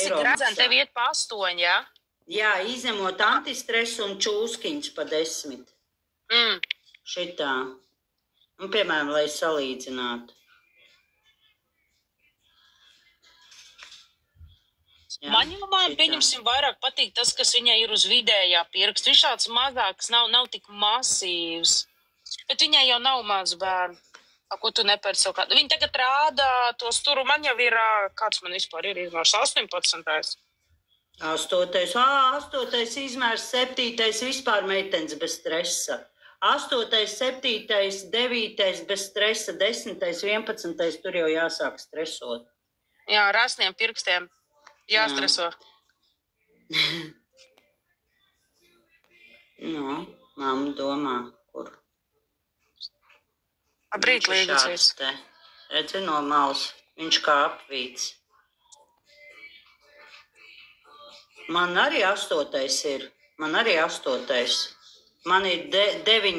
cik redzam, tev iet pa 8, jā? Jā, izņemot antistresu un čūskiņš pa 10. Šitā. Un, piemēram, lai salīdzinātu. Jā, man jau pieņemsim vairāk patīk tas, kas viņai ir uz vidējā pirksta. Viņš tāds mazāks, nav tik masīvs. Bet viņai jau nav maz bērnu. Ko tu nepērci savu kādu? Viņi tagad rāda tos turu. Man jau ir, kāds man vispār ir izmērs? 18. 8. izmērs, 7. vispār meitenes bez stresa. 8., 7., 9. bez stresa, 10., 11. tur jau jāsāk stresot. Jā, ar 8 pirkstiem jāstreso. Nu, mamma domā, kur. Brīt līdzīgs. Redzi no malas, viņš kā apvīts. Man arī 8. ir. Man ir 9.